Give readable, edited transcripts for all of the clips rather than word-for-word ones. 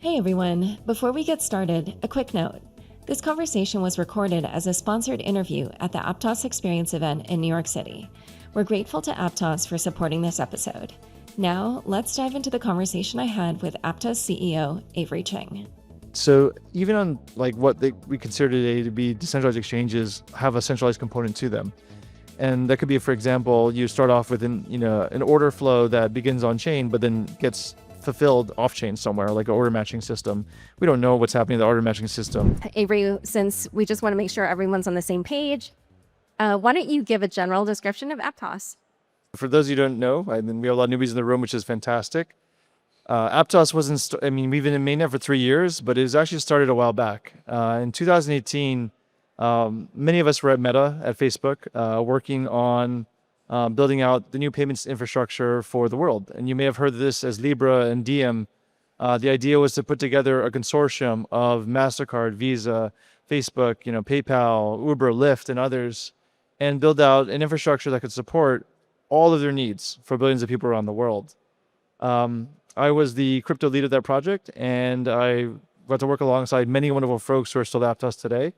Hey everyone, before we get started, a quick note. This conversation was recorded as a sponsored interview at the Aptos Experience event in New York City. We're grateful to Aptos for supporting this episode. Now, let's dive into the conversation I had with Aptos CEO Avery Ching. So even on we consider today to be decentralized exchanges have a centralized component to them. And that could be, for example, you start off with an order flow that begins on chain, but then gets fulfilled off chain somewhere, like an order matching system. We don't know what's happening in the order matching system. Avery, since we just want to make sure everyone's on the same page, why don't you give a general description of Aptos? For those of you who don't know, we have a lot of newbies in the room, which is fantastic. Aptos wasn't, we've been in mainnet for 3 years, but it was actually started a while back. In 2018, many of us were at Meta at Facebook, working on building out the new payments infrastructure for the world. And you may have heard of this as Libra and Diem. The idea was to put together a consortium of MasterCard, Visa, Facebook, PayPal, Uber, Lyft, and others, and build out an infrastructure that could support all of their needs for billions of people around the world. I was the crypto lead of that project, and I got to work alongside many wonderful folks who are still at Aptos today.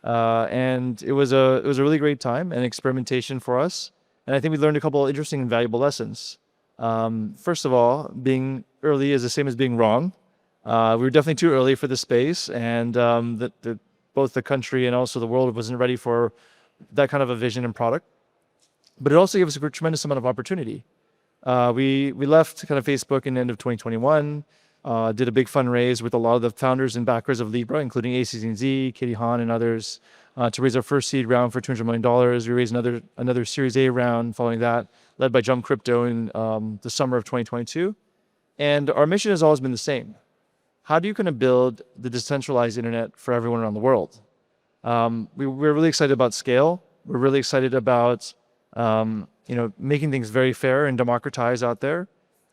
And it was a really great time and experimentation for us. And I think we learned a couple of interesting and valuable lessons. First of all, being early is the same as being wrong. We were definitely too early for the space, and both the country and also the world wasn't ready for that kind of a vision and product. But it also gave us a tremendous amount of opportunity. We left kind of Facebook in the end of 2021, did a big fundraise with a lot of the founders and backers of Libra, including ACZ, Katie Hahn, and others, to raise our first seed round for $200 million. We raised another Series A round following that, led by Jump Crypto in the summer of 2022. And our mission has always been the same. How do you kind of build the decentralized internet for everyone around the world? We're really excited about scale. We're really excited about making things very fair and democratized out there.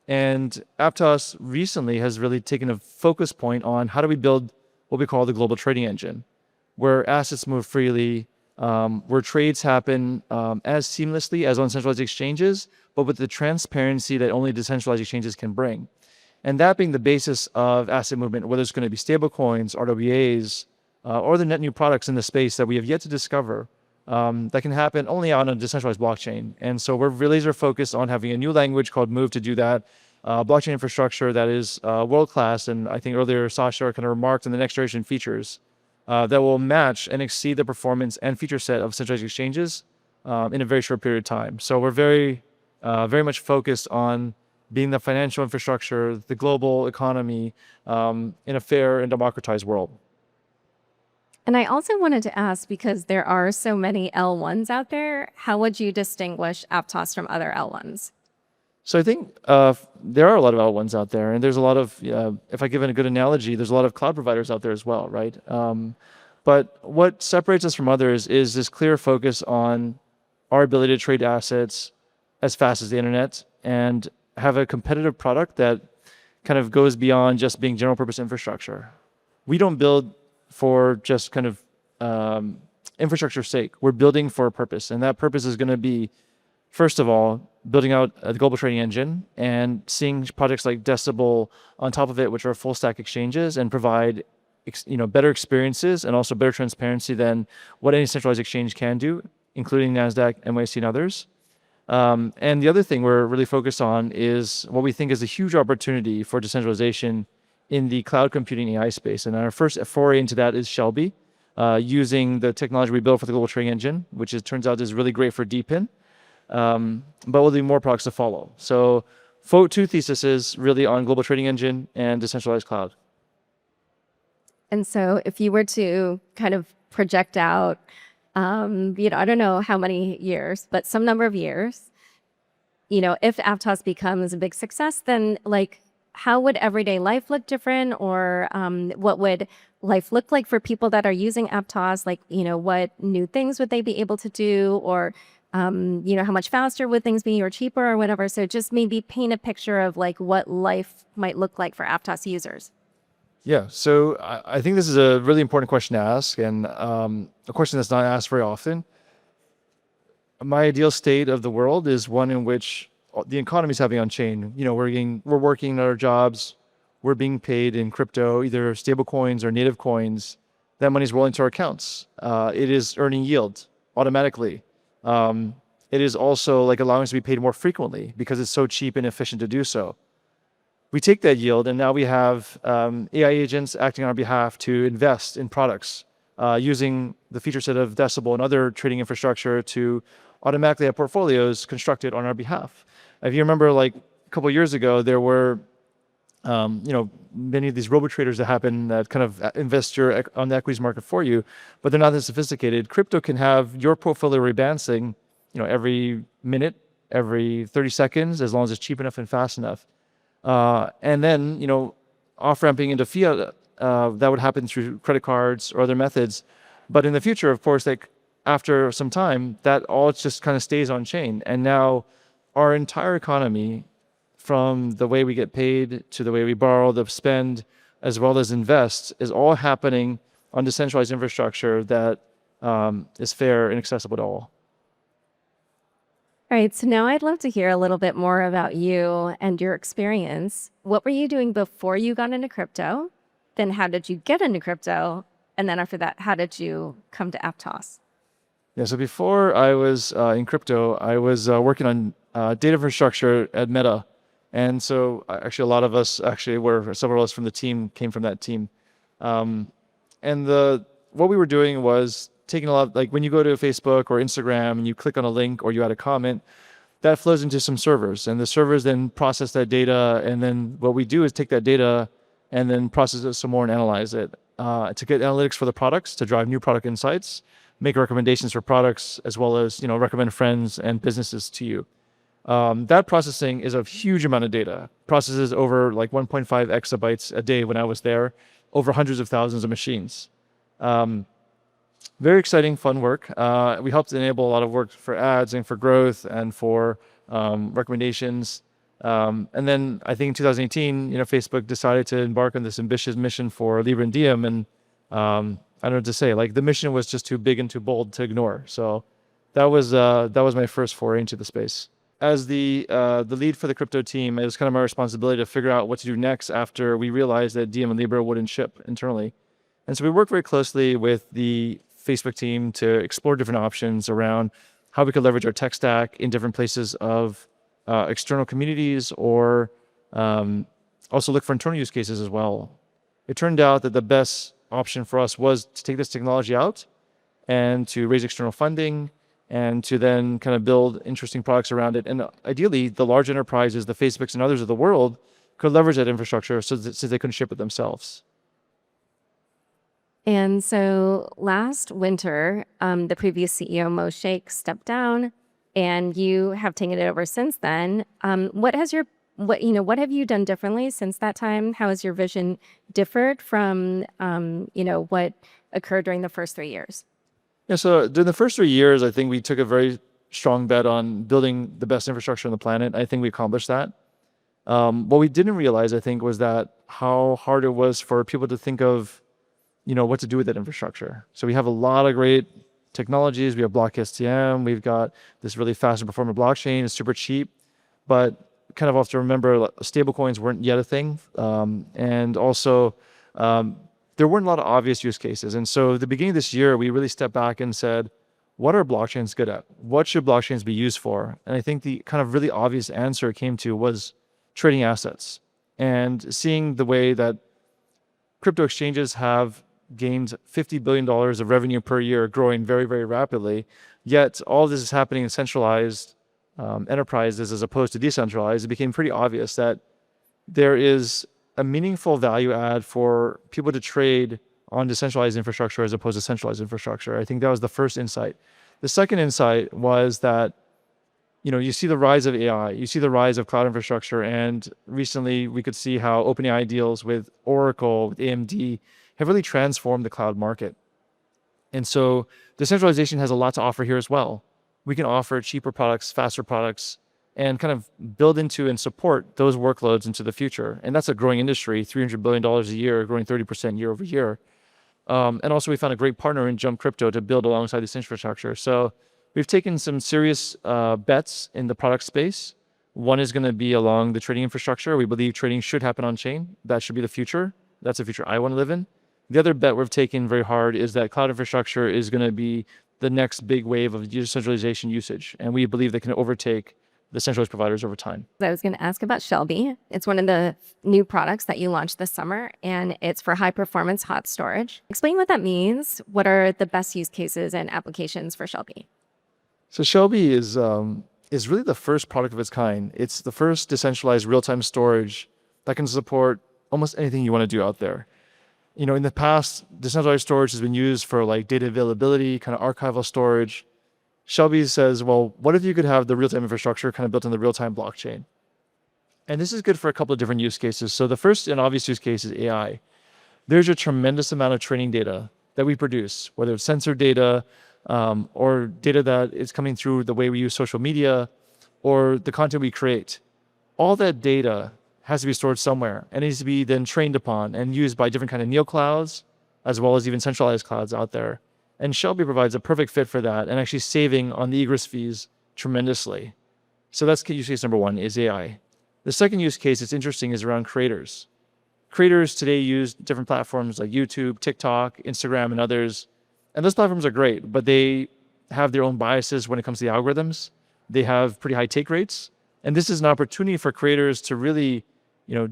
And Aptos recently has really taken a focus point on how do we build what we call the global trading engine, where assets move freely, where trades happen as seamlessly as on centralized exchanges, but with the transparency that only decentralized exchanges can bring. And that being the basis of asset movement, whether it's going to be stable coins, RWAs, or the net new products in the space that we have yet to discover, that can happen only on a decentralized blockchain. And so we're really focused on having a new language called Move to do that, blockchain infrastructure that is world-class. And I think earlier Sasha kind of remarked on the next generation features that will match and exceed the performance and feature set of centralized exchanges in a very short period of time. So we're very much focused on being the financial infrastructure, the global economy in a fair and democratized world. And I also wanted to ask, because there are so many L1s out there, how would you distinguish Aptos from other L1s? So I think there are a lot of L1s out there, and there's a lot of, if I give it a good analogy, there's a lot of cloud providers out there as well, right? But what separates us from others is this clear focus on our ability to trade assets as fast as the internet and have a competitive product that kind of goes beyond just being general purpose infrastructure. We don't build for just kind of infrastructure's sake. We're building for a purpose, and that purpose is going to be, first of all, building out a global trading engine and seeing projects like Decibel on top of it, which are full stack exchanges and provide better experiences and also better transparency than what any centralized exchange can do, including NASDAQ, NYSE, and others. And the other thing we're really focused on is what we think is a huge opportunity for decentralization in the cloud computing AI space. And our first foray into that is Shelby, using the technology we built for the global trading engine, which it turns out is really great for DePIN. But we'll do more products to follow. So two theses really on global trading engine and decentralized cloud. And so if you were to kind of project out, I don't know how many years, but some number of years, if Aptos becomes a big success, then how would everyday life look different? Or what would life look like for people that are using Aptos? What new things would they be able to do? Or, how much faster would things be or cheaper or whatever? So just maybe paint a picture of what life might look like for Aptos users. Yeah, so I think this is a really important question to ask, and a question that's not asked very often. My ideal state of the world is one in which the economy is happening on chain. We're working at our jobs, we're being paid in crypto, either stable coins or native coins. That money's rolling to our accounts. It is earning yield automatically. It is also like allowing us to be paid more frequently because it's so cheap and efficient to do so. We take that yield, and now we have AI agents acting on our behalf to invest in products using the feature set of Decibel and other trading infrastructure to automatically have portfolios constructed on our behalf. If you remember, like a couple of years ago, there were many of these robo traders that happen that kind of invest on the equities market for you, but they're not that sophisticated. Crypto can have your portfolio rebalancing, every minute, every 30 seconds, as long as it's cheap enough and fast enough. And then, off-ramping into fiat, that would happen through credit cards or other methods. But in the future, of course, like after some time, that all just kind of stays on chain. And now our entire economy, from the way we get paid to the way we borrow, the spend, as well as invest, is all happening on decentralized infrastructure that is fair and accessible to all. All right, so now I'd love to hear a little bit more about you and your experience. What were you doing before you got into crypto? Then how did you get into crypto? And then after that, how did you come to Aptos? Yeah, so before I was in crypto, I was working on data infrastructure at Meta. And so actually a lot of us several of us from the team came from that team. And what we were doing was taking a lot, like when you go to Facebook or Instagram and you click on a link or you add a comment, that flows into some servers, and the servers then process that data. And then what we do is take that data and then process it some more and analyze it to get analytics for the products, to drive new product insights, make recommendations for products, as well as recommend friends and businesses to you. That processing is a huge amount of data. Processes over like 1.5 exabytes a day when I was there, over hundreds of thousands of machines. Very exciting, fun work. We helped enable a lot of work for ads and for growth and for recommendations. And then I think in 2018, Facebook decided to embark on this ambitious mission for Libra and Diem. And I don't know what to say. Like the mission was just too big and too bold to ignore. So that was my first foray into the space. As the lead for the crypto team, it was kind of my responsibility to figure out what to do next after we realized that Diem and Libra wouldn't ship internally. And so we worked very closely with the Facebook team to explore different options around how we could leverage our tech stack in different places of external communities, or also look for internal use cases as well. It turned out that the best option for us was to take this technology out and to raise external funding and to then kind of build interesting products around it. And ideally, the large enterprises, the Facebooks and others of the world, could leverage that infrastructure so they couldn't ship it themselves. And so last winter, the previous CEO, Mo Sheikh, stepped down, and you have taken it over since then. What have you done differently since that time? How has your vision differed from, what occurred during the first 3 years? Yeah, so during the first 3 years, I think we took a very strong bet on building the best infrastructure on the planet. I think we accomplished that. What we didn't realize, I think, was that how hard it was for people to think of what to do with that infrastructure. So we have a lot of great technologies. We have BlockSTM. We've got this really fast and performant blockchain. It's super cheap, but kind of have to remember stablecoins weren't yet a thing. And also, there weren't a lot of obvious use cases. And so at the beginning of this year, we really stepped back and said, what are blockchains good at? What should blockchains be used for? And I think the kind of really obvious answer it came to was trading assets, and seeing the way that crypto exchanges have gained $50 billion of revenue per year, growing very, very rapidly. Yet all of this is happening in centralized enterprises as opposed to decentralized. It became pretty obvious that there is a meaningful value add for people to trade on decentralized infrastructure as opposed to centralized infrastructure. I think that was the first insight. The second insight was that you see the rise of AI, you see the rise of cloud infrastructure, and recently we could see how OpenAI deals with Oracle, with AMD, have really transformed the cloud market. And so decentralization has a lot to offer here as well. We can offer cheaper products, faster products, and kind of build into and support those workloads into the future. And that's a growing industry, $300 billion a year, growing 30% year over year. And also we found a great partner in Jump Crypto to build alongside this infrastructure. So we've taken some serious bets in the product space. One is going to be along the trading infrastructure. We believe trading should happen on chain. That should be the future. That's the future I want to live in. The other bet we've taken very hard is that cloud infrastructure is going to be the next big wave of decentralization usage. And we believe they can overtake the centralized providers over time. I was going to ask about Shelby. It's one of the new products that you launched this summer, and it's for high performance hot storage. Explain what that means. What are the best use cases and applications for Shelby? So Shelby is really the first product of its kind. It's the first decentralized real-time storage that can support almost anything you want to do out there. In the past, decentralized storage has been used for like data availability, kind of archival storage. Shelby says, well, what if you could have the real-time infrastructure kind of built on the real-time blockchain? And this is good for a couple of different use cases. So the first and obvious use case is AI. There's a tremendous amount of training data that we produce, whether it's sensor data or data that is coming through the way we use social media or the content we create. All that data has to be stored somewhere and needs to be then trained upon and used by different kind of neoclouds, as well as even centralized clouds out there. And Shelby provides a perfect fit for that and actually saving on the egress fees tremendously. So that's use case number one is AI. The second use case that's interesting is around creators. Creators today use different platforms like YouTube, TikTok, Instagram, and others. And those platforms are great, but they have their own biases when it comes to the algorithms. They have pretty high take rates. And this is an opportunity for creators to really,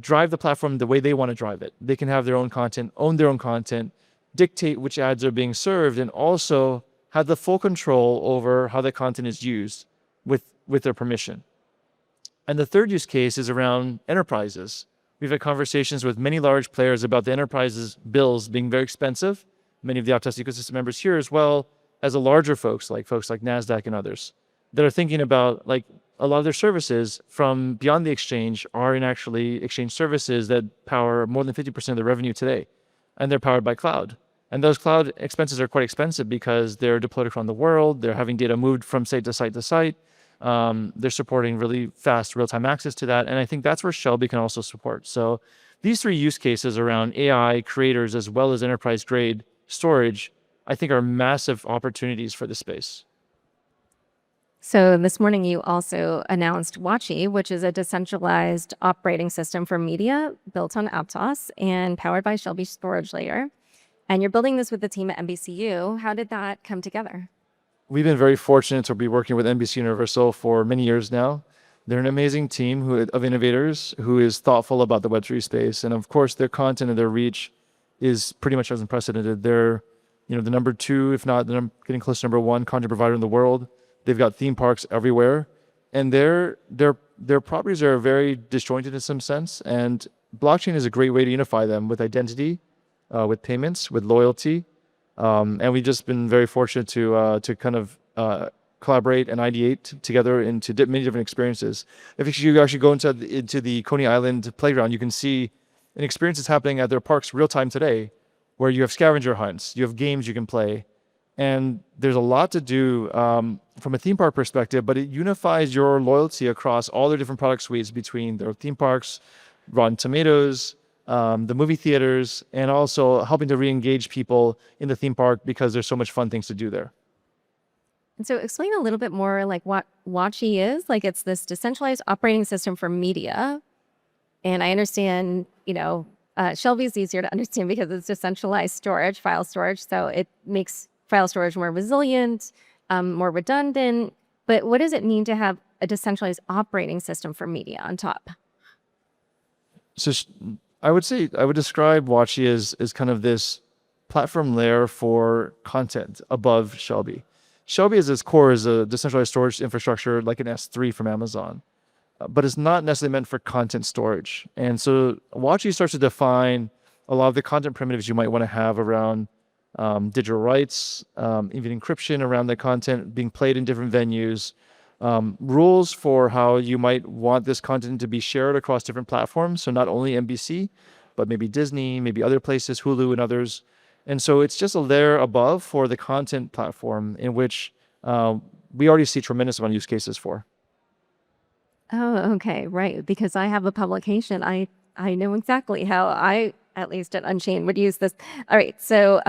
drive the platform the way they want to drive it. They can have their own content, own their own content, dictate which ads are being served, and also have the full control over how the content is used with their permission. And the third use case is around enterprises. We've had conversations with many large players about the enterprises' bills being very expensive, many of the Aptos ecosystem members here, as well as the larger folks like NASDAQ and others that are thinking about like a lot of their services from beyond the exchange are in actually exchange services that power more than 50% of the revenue today. And they're powered by cloud. And those cloud expenses are quite expensive because they're deployed around the world. They're having data moved from site to site to site. They're supporting really fast real-time access to that. And I think that's where Shelby can also support. So these three use cases around AI, creators, as well as enterprise-grade storage, I think are massive opportunities for the space. So this morning you also announced Watchy, which is a decentralized operating system for media built on Aptos and powered by Shelby storage layer. And you're building this with the team at NBCU. How did that come together? We've been very fortunate to be working with NBCUniversal for many years now. They're an amazing team of innovators who is thoughtful about the Web3 space. And of course, their content and their reach is pretty much unprecedented. They're the number two, if not getting close to number one content provider in the world. They've got theme parks everywhere. And their properties are very disjointed in some sense. And blockchain is a great way to unify them with identity, with payments, with loyalty. And we've just been very fortunate to kind of collaborate and ideate together into many different experiences. If you actually go into the Coney Island playground, you can see an experience that's happening at their parks real time today, where you have scavenger hunts, you have games you can play. And there's a lot to do from a theme park perspective, but it unifies your loyalty across all their different product suites between their theme parks, Rotten Tomatoes, the movie theaters, and also helping to re-engage people in the theme park because there's so much fun things to do there. And so explain a little bit more like what Watchy is. Like it's this decentralized operating system for media. And I understand, Shelby's easier to understand because it's decentralized storage, file storage. So it makes file storage more resilient, more redundant. But what does it mean to have a decentralized operating system for media on top? So I would describe Watchy as kind of this platform layer for content above Shelby. Shelby at its core is a decentralized storage infrastructure like an S3 from Amazon, but it's not necessarily meant for content storage. And so Watchy starts to define a lot of the content primitives you might want to have around digital rights, even encryption around the content being played in different venues, rules for how you might want this content to be shared across different platforms. So not only NBC, but maybe Disney, maybe other places, Hulu and others. And so it's just a layer above for the content platform in which we already see tremendous amount of use cases for. Oh, okay, right. Because I have a publication. I know exactly how I, at least at Unchained, would use this. All right, so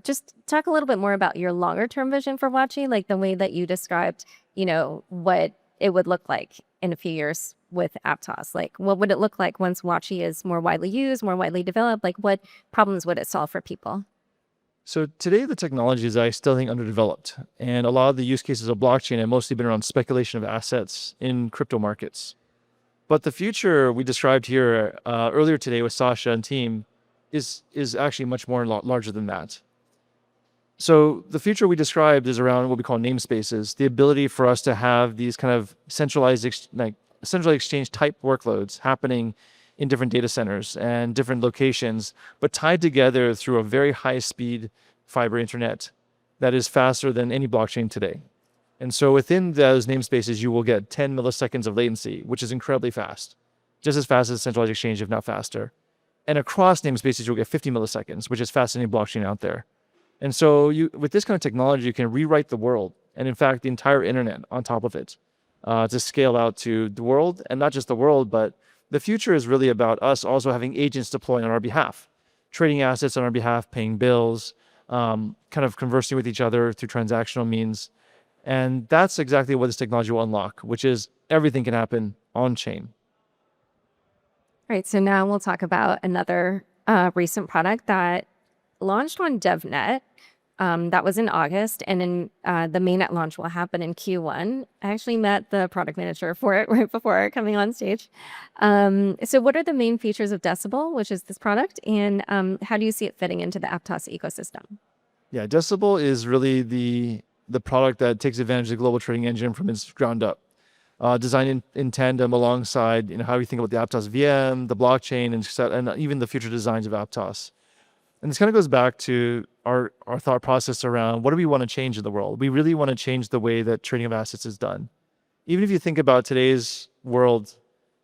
just talk a little bit more about your longer term vision for Watchy, like the way that you described, what it would look like in a few years with Aptos. Like, what would it look like once Watchy is more widely used, more widely developed? Like, what problems would it solve for people? So today, the technology is, I still think, underdeveloped. And a lot of the use cases of blockchain have mostly been around speculation of assets in crypto markets. But the future we described here earlier today with Sasha and team is actually much more larger than that. So the future we described is around what we call namespaces, the ability for us to have these kind of centralized exchange type workloads happening in different data centers and different locations, but tied together through a very high speed fiber internet that is faster than any blockchain today. And so within those namespaces, you will get 10 milliseconds of latency, which is incredibly fast, just as fast as a centralized exchange, if not faster. And across namespaces, you'll get 50 milliseconds, which is faster than any blockchain out there. And so with this kind of technology, you can rewrite the world, and in fact, the entire internet on top of it, to scale out to the world, and not just the world, but the future is really about us also having agents deploying on our behalf, trading assets on our behalf, paying bills, kind of conversing with each other through transactional means. And that's exactly what this technology will unlock, which is everything can happen on chain. All right, so now we'll talk about another recent product that launched on DevNet. That was in August, and then the mainnet launch will happen in Q1. I actually met the product manager for it right before coming on stage. So what are the main features of Decibel, which is this product, and how do you see it fitting into the Aptos ecosystem? Yeah, Decibel is really the product that takes advantage of the global trading engine from its ground up. Designed in tandem alongside how we think about the Aptos VM, the blockchain, and even the future designs of Aptos. And this kind of goes back to our thought process around what do we want to change in the world? We really want to change the way that trading of assets is done. Even if you think about today's world,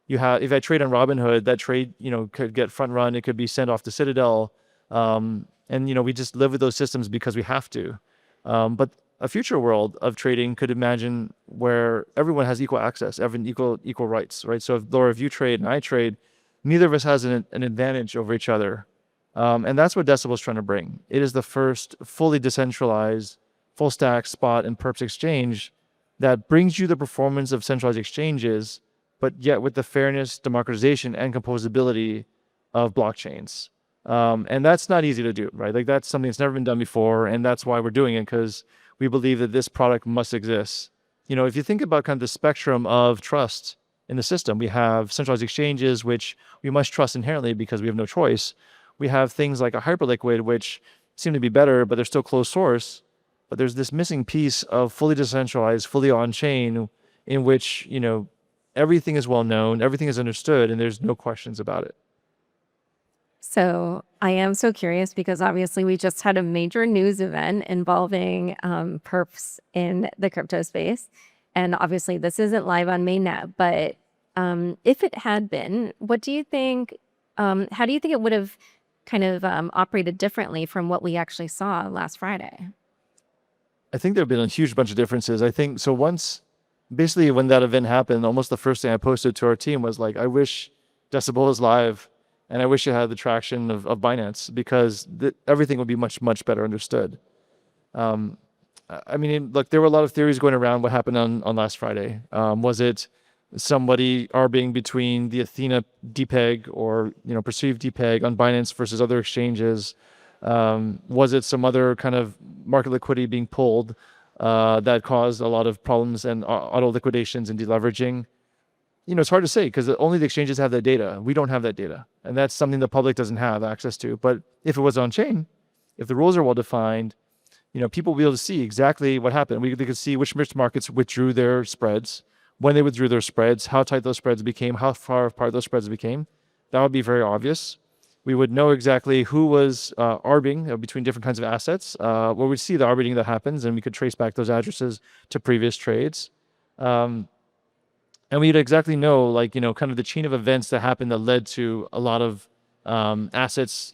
if I trade on Robinhood, that trade could get front run. It could be sent off to Citadel, and we just live with those systems because we have to. But a future world of trading could imagine where everyone has equal access, equal rights, right? So if Laura, if you trade and I trade, neither of us has an advantage over each other. And that's what Decibel is trying to bring. It is the first fully decentralized, full stack spot and perps exchange that brings you the performance of centralized exchanges, but yet with the fairness, democratization, and composability of blockchains. And that's not easy to do, right? Like that's something that's never been done before, and that's why we're doing it, because we believe that this product must exist. If you think about kind of the spectrum of trust in the system, we have centralized exchanges, which we must trust inherently because we have no choice. We have things like a Hyperliquid, which seem to be better, but they're still closed source. But there's this missing piece of fully decentralized, fully on-chain, in which, everything is well known, everything is understood, and there's no questions about it. So I am so curious because obviously we just had a major news event involving perps in the crypto space. And obviously this isn't live on mainnet, but if it had been, what do you think, how do you think it would have kind of operated differently from what we actually saw last Friday? I think there have been a huge bunch of differences. I think so. Basically when that event happened, almost the first thing I posted to our team was like, I wish Decibel was live, and I wish it had the traction of Binance, because everything would be much, much better understood. Look, there were a lot of theories going around what happened on last Friday. Was it somebody arbing between the Athena depeg or perceived depeg on Binance versus other exchanges? Was it some other kind of market liquidity being pulled that caused a lot of problems and auto liquidations and deleveraging? It's hard to say because only the exchanges have that data. We don't have that data, and that's something the public doesn't have access to. But if it was on chain, if the rules are well defined, people will be able to see exactly what happened. They could see which markets withdrew their spreads, when they withdrew their spreads, how tight those spreads became, how far apart those spreads became. That would be very obvious. We would know exactly who was arbing between different kinds of assets. Where we'd see the arbing that happens, and we could trace back those addresses to previous trades. And we'd exactly know, kind of the chain of events that happened that led to a lot of assets,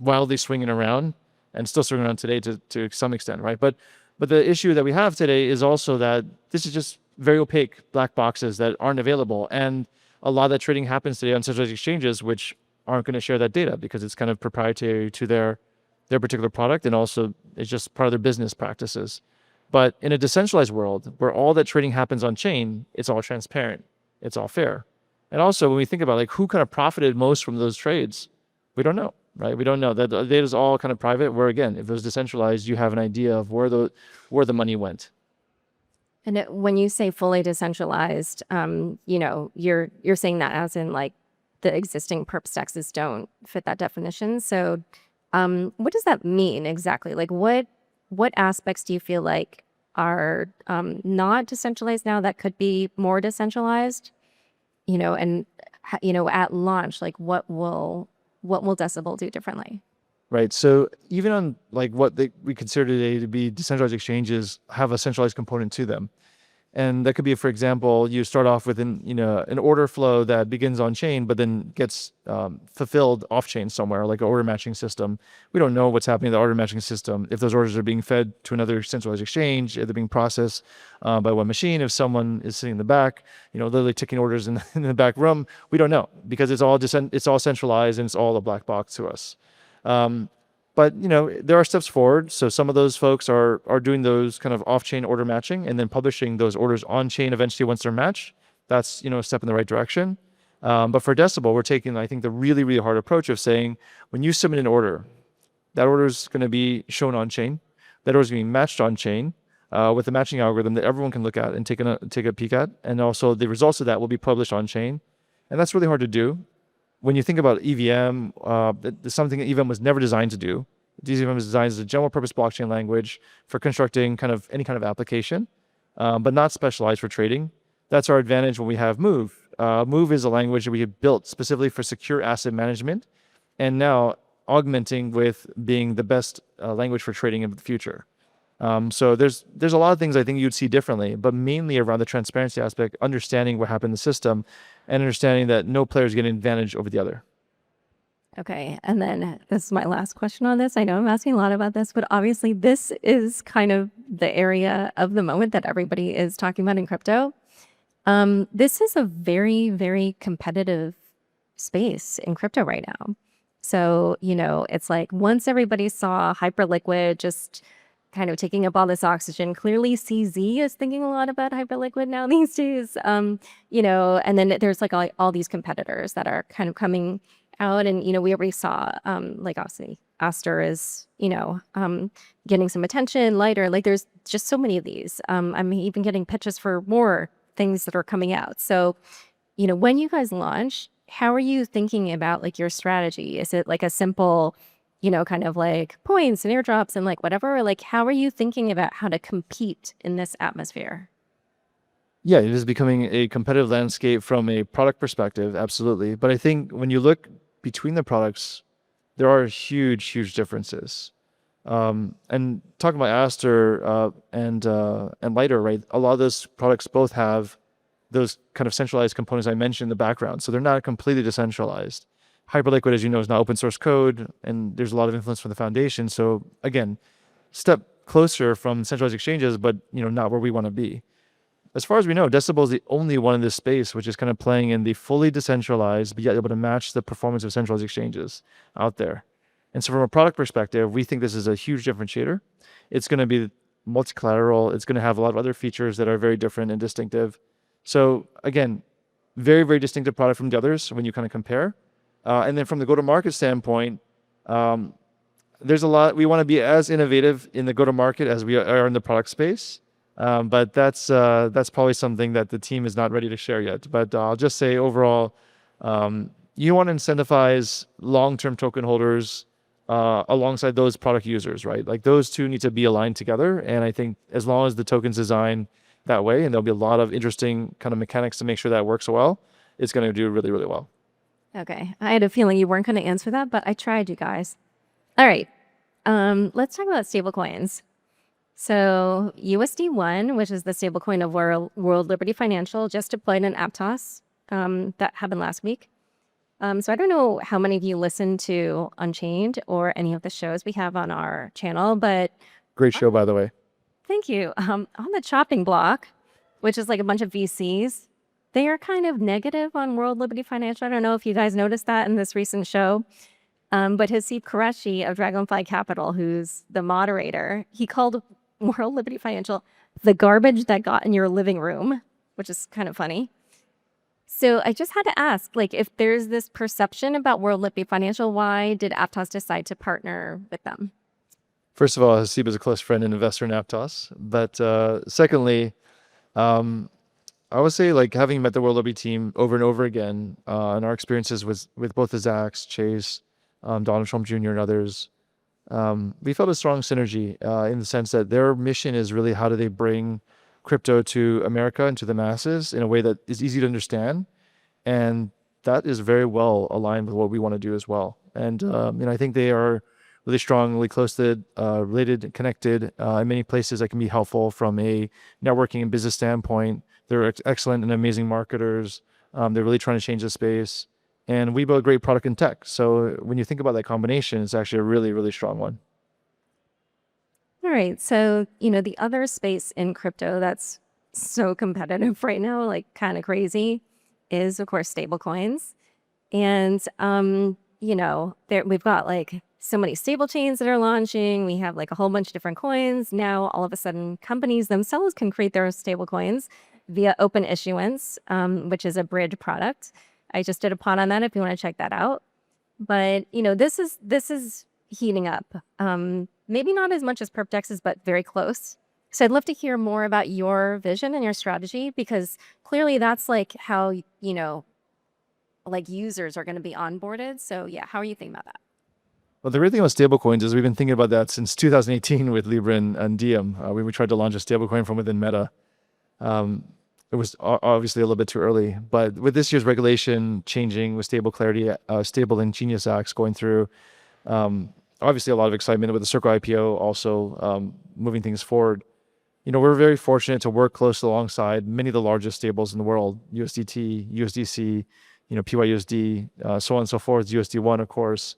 wildly swinging around, and still swinging around today to some extent, right? But the issue that we have today is also that this is just very opaque black boxes that aren't available. And a lot of that trading happens today on centralized exchanges, which aren't going to share that data because it's kind of proprietary to their particular product, and also it's just part of their business practices. But in a decentralized world where all that trading happens on chain, it's all transparent, it's all fair. And also when we think about like who kind of profited most from those trades, we don't know, right? We don't know. That the data is all kind of private, where again, if it was decentralized, you have an idea of where the money went. And when you say fully decentralized, you're saying that as in like the existing perps DEXs don't fit that definition. So what does that mean exactly? Like what aspects do you feel like are not decentralized now that could be more decentralized? And at launch, like what will Decibel do differently? Right. So even on like what we consider today to be decentralized exchanges have a centralized component to them. And that could be, for example, you start off with an order flow that begins on chain, but then gets fulfilled off chain somewhere, like an order matching system. We don't know what's happening in the order matching system. If those orders are being fed to another centralized exchange, if they're being processed by one machine, if someone is sitting in the back, literally ticking orders in the back room, we don't know because it's all centralized and it's all a black box to us. But there are steps forward. So some of those folks are doing those kind of off-chain order matching and then publishing those orders on-chain eventually once they're matched. That's a step in the right direction. But for Decibel, we're taking, I think, the really, really hard approach of saying when you submit an order, that order is going to be shown on-chain. That order is going to be matched on-chain with a matching algorithm that everyone can look at and take a peek at. And also the results of that will be published on-chain. And that's really hard to do. When you think about EVM, that's something that EVM was never designed to do. EVM was designed as a general purpose blockchain language for constructing kind of any kind of application, but not specialized for trading. That's our advantage when we have Move. Move is a language that we have built specifically for secure asset management, and now augmenting with being the best language for trading in the future. So there's a lot of things I think you'd see differently, but mainly around the transparency aspect, understanding what happened in the system, and understanding that no player is getting an advantage over the other. Okay, and then this is my last question on this. I know I'm asking a lot about this, but obviously this is kind of the area of the moment that everybody is talking about in crypto. This is a very, very competitive space in crypto right now. So, it's like once everybody saw Hyperliquid just kind of taking up all this oxygen, clearly CZ is thinking a lot about Hyperliquid now these days. And then there's like all these competitors that are kind of coming out, and we already saw like obviously Aster is getting some attention, Lighter, like there's just so many of these. I'm even getting pitches for more things that are coming out. So when you guys launch, how are you thinking about like your strategy? Is it like a simple kind of like points and airdrops and like whatever, or like how are you thinking about how to compete in this atmosphere? Yeah, it is becoming a competitive landscape from a product perspective, absolutely. But I think when you look between the products, there are huge, huge differences. And talking about Aster and Lighter, right? A lot of those products both have those kind of centralized components I mentioned in the background. So they're not completely decentralized. Hyperliquid, as you know, is not open source code, and there's a lot of influence from the foundation. So again, step closer from centralized exchanges, but not where we want to be. As far as we know, Decibel is the only one in this space which is kind of playing in the fully decentralized, but yet able to match the performance of centralized exchanges out there. And so from a product perspective, we think this is a huge differentiator. It's going to be multi-collateral. It's going to have a lot of other features that are very different and distinctive. So again, very, very distinctive product from the others when you kind of compare. And then from the go-to-market standpoint, there's a lot. We want to be as innovative in the go-to-market as we are in the product space. But that's probably something that the team is not ready to share yet. But I'll just say overall, you want to incentivize long-term token holders alongside those product users, right? Like those two need to be aligned together. And I think as long as the token's designed that way, and there'll be a lot of interesting kind of mechanics to make sure that works well, it's going to do really, really well. Okay, I had a feeling you weren't going to answer that, but I tried, you guys. All right, let's talk about stablecoins. So USD1, which is the stablecoin of World Liberty Financial, just deployed in Aptos. That happened last week. So I don't know how many of you listen to Unchained or any of the shows we have on our channel, but Great show, by the way. thank you. On the chopping block, which is like a bunch of VCs, they are kind of negative on World Liberty Financial. I don't know if you guys noticed that in this recent show. But Hasib Qureshi of Dragonfly Capital, who's the moderator, he called World Liberty Financial, the garbage that got in your living room, which is kind of funny. So I just had to ask, like, if there's this perception about World Liberty Financial, why did Aptos decide to partner with them? First of all, Hasib is a close friend and investor in Aptos. But secondly, I would say, like, having met the World Liberty team over and over again, and our experiences with both the Zacks, Chase, Donald Trump Jr. and others, we felt a strong synergy in the sense that their mission is really how do they bring crypto to America and to the masses in a way that is easy to understand. And that is very well aligned with what we want to do as well. And, I think they are really strongly close-knit, related, connected in many places that can be helpful from a networking and business standpoint. They're excellent and amazing marketers. They're really trying to change the space. And we build great product and tech. So when you think about that combination, it's actually a really, really strong one. All right. So, the other space in crypto that's so competitive right now, like kind of crazy, is, of course, stable coins. And, we've got like so many stable chains that are launching. We have like a whole bunch of different coins. Now, all of a sudden, companies themselves can create their stable coins via open issuance, which is a bridge product. I just did a pod on that if you want to check that out. But, this is heating up. Maybe not as much as Perp DEXs, but very close. So I'd love to hear more about your vision and your strategy, because clearly that's like how, like users are going to be onboarded. So yeah, how are you thinking about that? Well, the great thing about stablecoins is we've been thinking about that since 2018 with Libra and Diem. When we tried to launch a stablecoin from within Meta. It was obviously a little bit too early, but with this year's regulation changing, with stable clarity, stable and Genius Acts going through, obviously a lot of excitement with the Circle IPO also moving things forward. We're very fortunate to work close alongside many of the largest stables in the world: USDT, USDC, PYUSD, so on and so forth, USD1, of course.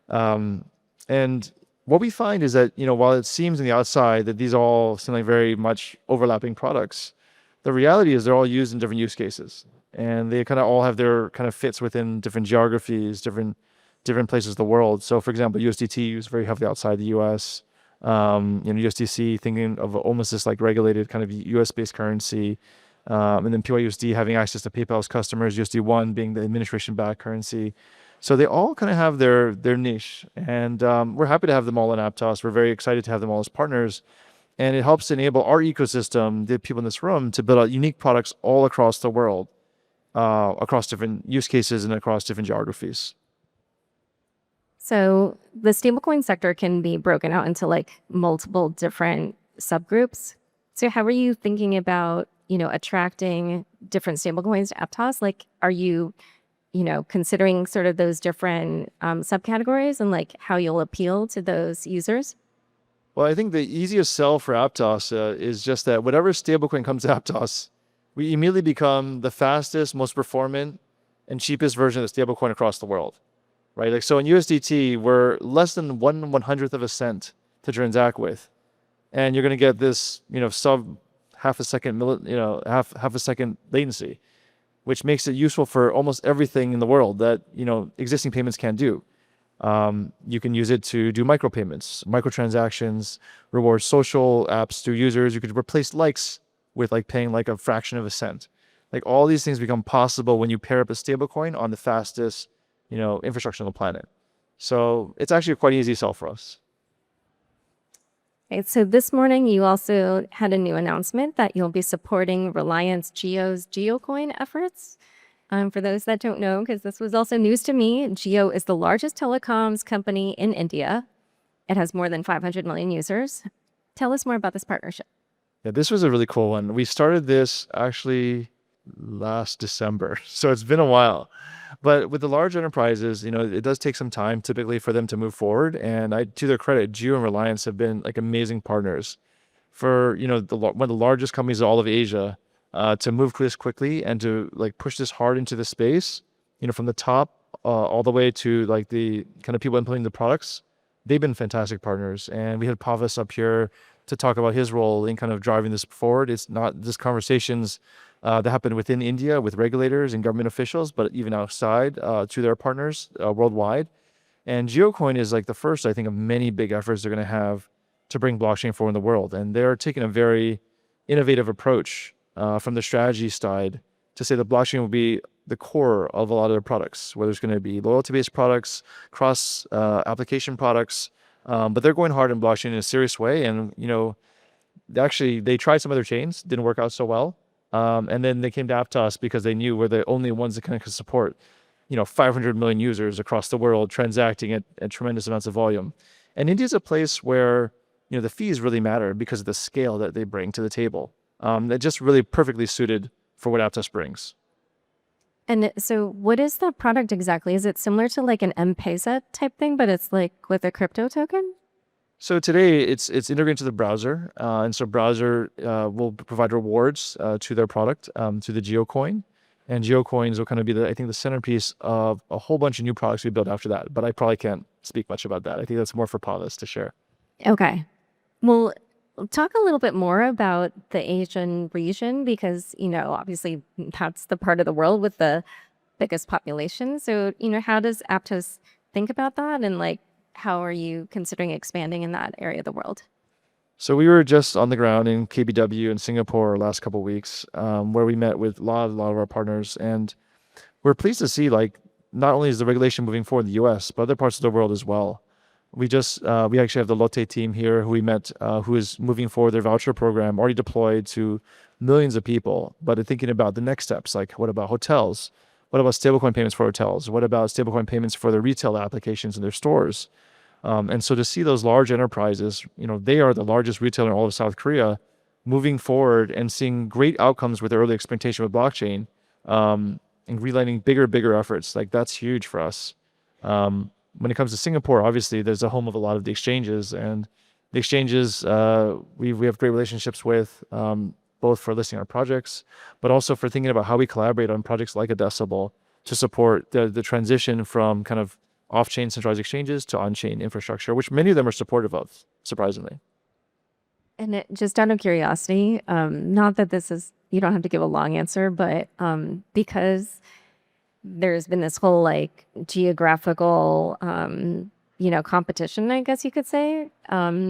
And what we find is that, while it seems on the outside that these all seem like very much overlapping products, the reality is they're all used in different use cases, and they kind of all have their kind of fits within different geographies, different places of the world. So, for example, USDT used very heavily outside the US. USDC, thinking of almost this like regulated kind of US-based currency, and then PYUSD having access to PayPal's customers, USD1 being the administration-backed currency. So they all kind of have their niche, and we're happy to have them all in Aptos. We're very excited to have them all as partners. And it helps enable our ecosystem, the people in this room, to build out unique products all across the world, across different use cases and across different geographies. So the stablecoin sector can be broken out into like multiple different subgroups. So how are you thinking about, attracting different stablecoins to Aptos? Like, are you, considering sort of those different subcategories and like how you'll appeal to those users? Well, I think the easiest sell for Aptos is just that whatever stablecoin comes to Aptos, we immediately become the fastest, most performant, and cheapest version of the stablecoin across the world, right? Like, so in USDT, we're less than 1/100th of a cent to transact with, and you're going to get this, sub half a second, half a second latency, which makes it useful for almost everything in the world that existing payments can't do. You can use it to do micropayments, microtransactions, reward social apps to users. You could replace likes with like paying like a fraction of a cent. Like, all these things become possible when you pair up a stablecoin on the fastest, infrastructure on the planet. So it's actually a quite easy sell for us. Okay, so this morning you also had a new announcement that you'll be supporting Reliance Jio's JioCoin efforts. For those that don't know, because this was also news to me, Jio is the largest telecoms company in India. It has more than 500 million users. Tell us more about this partnership. Yeah, this was a really cool one. We started this actually last December, so it's been a while. But with the large enterprises, it does take some time typically for them to move forward. And to their credit, Jio and Reliance have been like amazing partners for one of the largest companies in all of Asia. To move this quickly and to like push this hard into the space, from the top all the way to like the kind of people implementing the products. They've been fantastic partners, and we had Pavis up here to talk about his role in kind of driving this forward. It's not just conversations that happen within India with regulators and government officials, but even outside to their partners worldwide. And JioCoin is like the first, I think, of many big efforts they're going to have to bring blockchain forward in the world. And they're taking a very innovative approach from the strategy side to say that blockchain will be the core of a lot of their products, whether it's going to be loyalty-based products, cross application products. But they're going hard in blockchain in a serious way. And, actually, they tried some other chains, didn't work out so well. And then they came to Aptos because they knew we're the only ones that can support, 500 million users across the world transacting at tremendous amounts of volume. And India is a place where, the fees really matter because of the scale that they bring to the table. They're just really perfectly suited for what Aptos brings. And so what is the product exactly? Is it similar to like an M-Pesa type thing, but it's like with a crypto token? So today it's integrated to the browser, and so browser will provide rewards to their product through the JioCoin, and JioCoins will kind of be the centerpiece of a whole bunch of new products we build after that. But I probably can't speak much about that. I think that's more for Paulus to share. Okay. Well, talk a little bit more about the Asian region because, obviously that's the part of the world with the biggest population. So, how does Aptos think about that? And like, how are you considering expanding in that area of the world? So we were just on the ground in KBW in Singapore last couple of weeks, where we met with a lot of our partners. And we're pleased to see, not only is the regulation moving forward in the US, but other parts of the world as well. We actually have the Lotte team here who we met, who is moving forward their voucher program, already deployed to millions of people, but they're thinking about the next steps, like what about hotels? What about stablecoin payments for hotels? What about stablecoin payments for their retail applications in their stores? And so to see those large enterprises, they are the largest retailer in all of South Korea, moving forward and seeing great outcomes with their early experimentation with blockchain, and relighting bigger efforts. That's huge for us. When it comes to Singapore, obviously, there's a home of a lot of the exchanges, and the exchanges we have great relationships with, both for listing our projects, but also for thinking about how we collaborate on projects like a Decibel to support the transition from kind of off-chain centralized exchanges to on-chain infrastructure, which many of them are supportive of, surprisingly. And just out of curiosity, not that you don't have to give a long answer, but because there's been this whole geographical, competition, I guess you could say,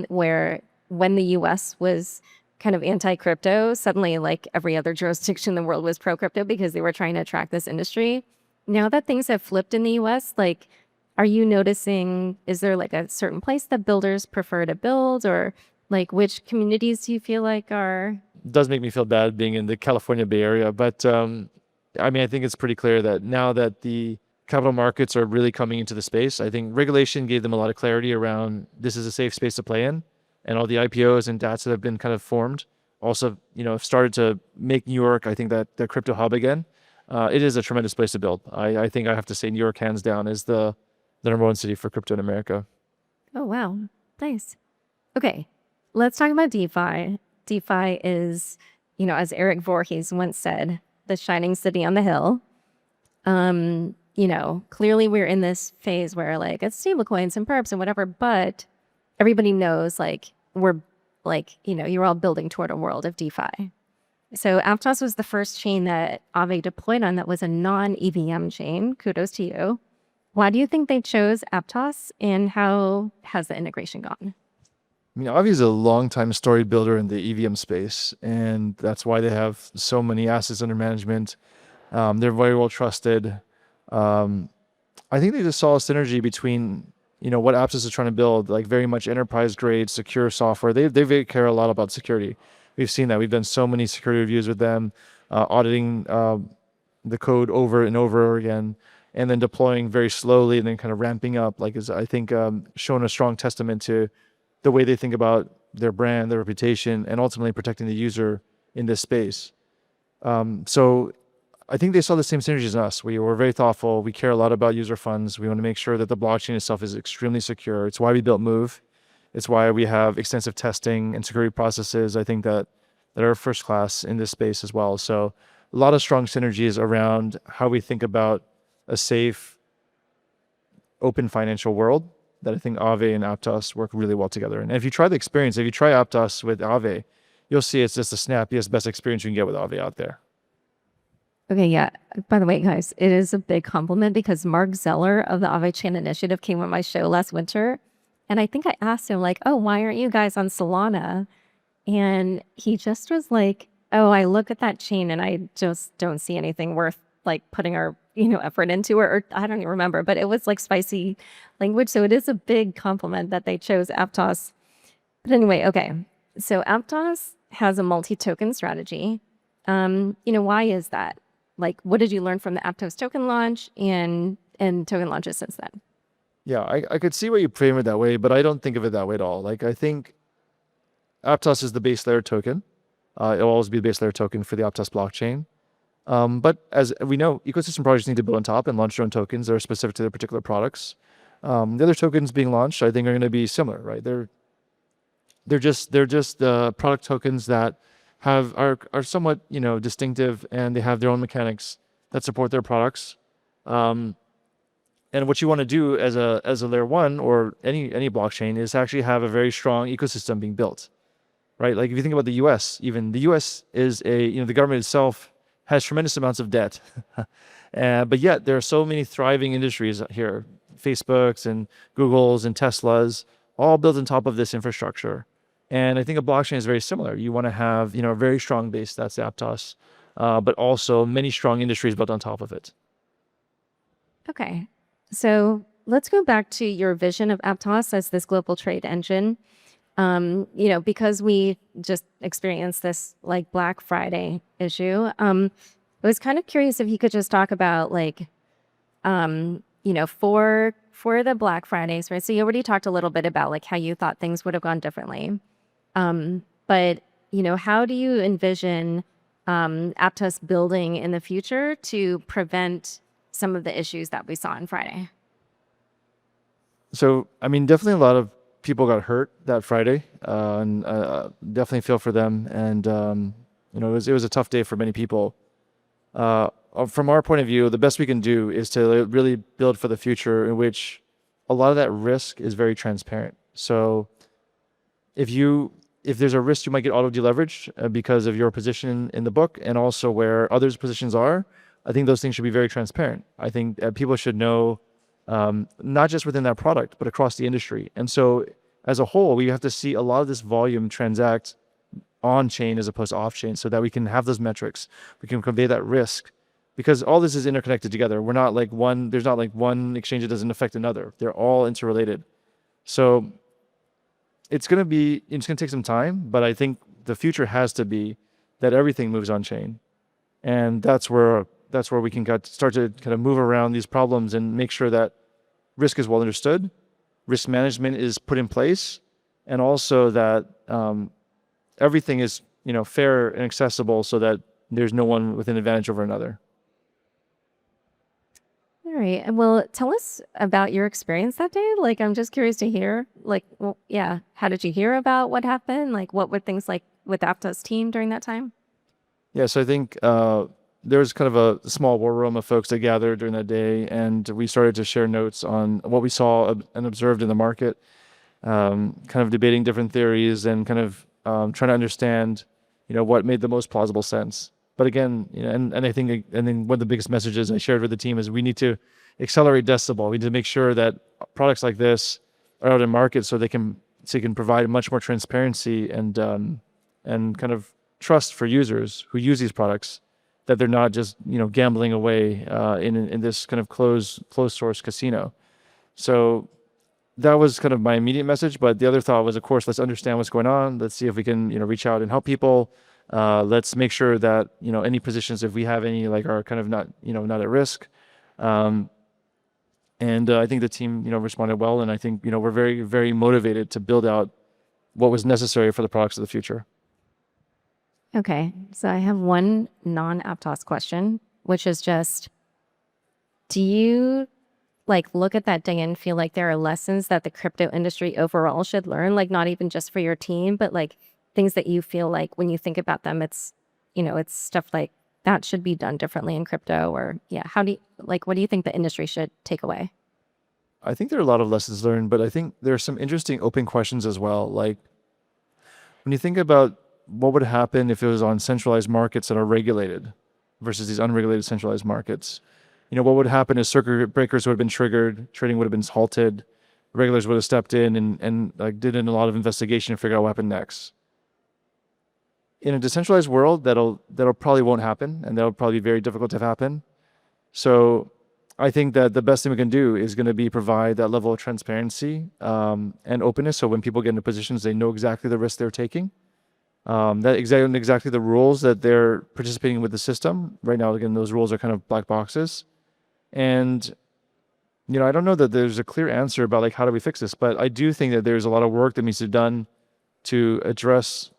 where when the US was kind of anti-crypto, suddenly every other jurisdiction in the world was pro-crypto because they were trying to attract this industry. Now that things have flipped in the US, are you noticing, is there a certain place that builders prefer to build, or which communities do you feel are? It does make me feel bad being in the California Bay Area, but I think it's pretty clear that now that the capital markets are really coming into the space, I think regulation gave them a lot of clarity around this is a safe space to play in, and all the IPOs and DATs that have been kind of formed also, have started to make New York, I think, that the crypto hub again. It is a tremendous place to build. I think I have to say New York, hands down, is the number one city for crypto in America. Oh, wow. Nice. Okay. Let's talk about DeFi. DeFi is, as Eric Voorhees once said, the shining city on the hill. Clearly we're in this phase where it's stablecoins and perps and whatever, but everybody knows we're you're all building toward a world of DeFi. So Aptos was the first chain that Aave deployed on that was a non-EVM chain. Kudos to you. Why do you think they chose Aptos, and how has the integration gone? Aave is a long-time story builder in the EVM space, and that's why they have so many assets under management. They're very well trusted. I think they just saw a synergy between, what Aptos is trying to build, very much enterprise-grade, secure software. They care a lot about security. We've seen that. We've done so many security reviews with them, auditing the code over and over again, and then deploying very slowly and then kind of ramping up, is, I think, shown a strong testament to the way they think about their brand, their reputation, and ultimately protecting the user in this space. So I think they saw the same synergies as us. We were very thoughtful. We care a lot about user funds. We want to make sure that the blockchain itself is extremely secure. It's why we built Move. It's why we have extensive testing and security processes, I think, that are first class in this space as well. So a lot of strong synergies around how we think about a safe, open financial world that I think Aave and Aptos work really well together. And if you try the experience, if you try Aptos with Aave, you'll see it's just the snappiest, best experience you can get with Aave out there. Okay, yeah. By the way, guys, it is a big compliment because Mark Zeller of the Aave Chain Initiative came on my show last winter, And I think I asked him like, oh, why aren't you guys on Solana? And he just was like, oh, I look at that chain and I just don't see anything worth like putting our, effort into, or I don't even remember, but it was like spicy language. So it is a big compliment that they chose Aptos. But anyway, okay. So Aptos has a multi-token strategy. Why is that? Like, what did you learn from the Aptos token launch and token launches since then? Yeah, I could see why you frame it that way, but I don't think of it that way at all. Like, I think Aptos is the base layer token. It will always be the base layer token for the Aptos blockchain. But as we know, ecosystem projects need to build on top and launch their own tokens that are specific to their particular products. The other tokens being launched, I think, are going to be similar, right? They're just product tokens that are somewhat distinctive, and they have their own mechanics that support their products. And what you want to do as a layer one or any blockchain is actually have a very strong ecosystem being built, right? Like if you think about the U.S., even the U.S. is the government itself has tremendous amounts of debt, but yet there are so many thriving industries here, Facebooks and Googles and Teslas, all built on top of this infrastructure. And I think a blockchain is very similar. You want to have a very strong base, that's Aptos, but also many strong industries built on top of it. Okay. So let's go back to your vision of Aptos as this global trade engine. Because we just experienced this like Black Friday issue. I was kind of curious if you could just talk about like, for the Black Fridays, right? So you already talked a little bit about like how you thought things would have gone differently. But how do you envision Aptos building in the future to prevent some of the issues that we saw on Friday? So, I mean, definitely a lot of people got hurt that Friday, and definitely feel for them. And it was a tough day for many people. From our point of view, the best we can do is to really build for the future, in which a lot of that risk is very transparent. So, if there's a risk, you might get auto deleveraged because of your position in the book, and also where others' positions are. I think those things should be very transparent. I think people should know. Not just within that product, but across the industry. And so as a whole, we have to see a lot of this volume transact on chain as opposed to off chain, so that we can have those metrics. We can convey that risk, because all this is interconnected together. There's not like one exchange that doesn't affect another. They're all interrelated. So it's going to take some time, but I think the future has to be that everything moves on chain. And that's where we can start to kind of move around these problems and make sure that risk is well understood, risk management is put in place, and also that everything is fair and accessible, so that there's no one with an advantage over another. All right. And well, tell us about your experience that day. Like, I'm just curious to hear, like, well, yeah, how did you hear about what happened? Like, what were things like with Aptos team during that time? Yeah, so I think there was kind of a small war room of folks that gathered during that day, and we started to share notes on what we saw and observed in the market, kind of debating different theories and kind of trying to understand, what made the most plausible sense. But again, and I think one of the biggest messages I shared with the team is we need to accelerate Decibel. We need to make sure that products like this are out in market, so they can provide much more transparency and kind of trust for users who use these products, that they're not just gambling away in this kind of closed source casino. So that was kind of my immediate message. But the other thought was, of course, let's understand what's going on. Let's see if we can reach out and help people. Let's make sure that any positions, if we have any, are kind of not not at risk. And I think the team responded well, and I think we're very, very motivated to build out what was necessary for the products of the future. Okay, so I have one non-Aptos question, which is just, do you look at that day and feel like there are lessons that the crypto industry overall should learn, not even just for your team, but things that you feel like when you think about them, it's stuff like that should be done differently in crypto? Or what do you think the industry should take away? I think there are a lot of lessons learned, but I think there are some interesting open questions as well. Like, when you think about what would happen if it was on centralized markets that are regulated versus these unregulated centralized markets, what would happen is circuit breakers would have been triggered, trading would have been halted, regulators would have stepped in and like did a lot of investigation to figure out what happened next. In a decentralized world, that'll probably won't happen, and that'll probably be very difficult to happen. So I think that the best thing we can do is going to be provide that level of transparency and openness. So when people get into positions, they know exactly the risk they're taking, that exactly the rules that they're participating with the system. Right now, again, those rules are kind of black boxes. And, I don't know that there's a clear answer about like, how do we fix this? But I do think that there's a lot of work that needs to be done to address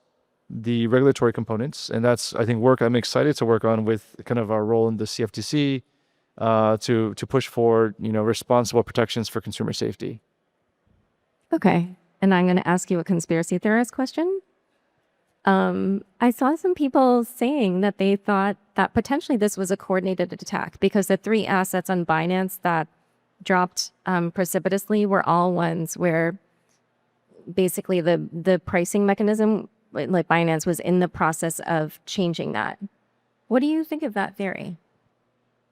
the regulatory components. And that's, I think, work I'm excited to work on with kind of our role in the CFTC to push for, responsible protections for consumer safety. Okay. And I'm going to ask you a conspiracy theorist question. I saw some people saying that they thought that potentially this was a coordinated attack because the 3 assets on Binance that dropped precipitously were all ones where basically the pricing mechanism, like Binance, was in the process of changing that. What do you think of that theory?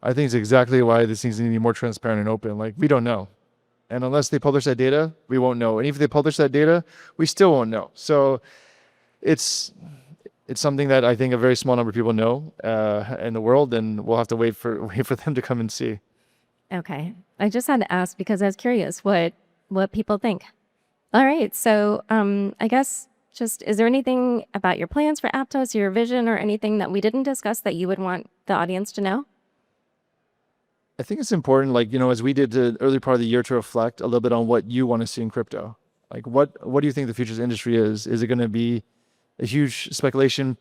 I think it's exactly why this needs to be more transparent and open. Like, we don't know. And unless they publish that data, we won't know. And if they publish that data, we still won't know. So it's something that I think a very small number of people know in the world, and we'll have to wait for them to come and see. Okay. I just had to ask because I was curious what people think. All right. So I guess just, is there anything about your plans for Aptos, your vision, or anything that we didn't discuss that you would want the audience to know? I think it's important, like, as we did the early part of the year, to reflect a little bit on what you want to see in crypto. Like, what do you think the future of the industry is? Is it going to be a huge speculation,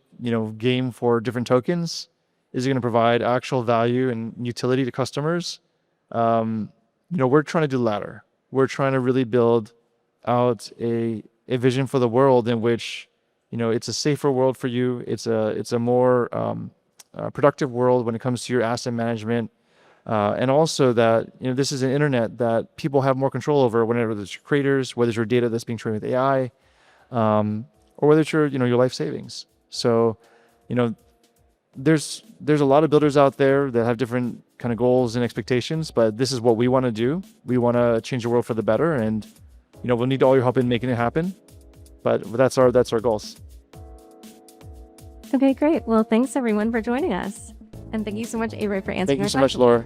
game for different tokens? Is it going to provide actual value and utility to customers? We're trying to do the latter. We're trying to really build out a vision for the world in which, it's a safer world for you. It's a more productive world when it comes to your asset management. And also that, this is an internet that people have more control over, whether it's your creators, whether it's your data that's being trained with AI, or whether it's your life savings. So, there's a lot of builders out there that have different kind of goals and expectations, but this is what we want to do. We want to change the world for the better, and we'll need all your help in making it happen. But that's our goals. Okay, great. Well, thanks everyone for joining us. And thank you so much, Avery, for answering our questions. Thank you so much, Laura.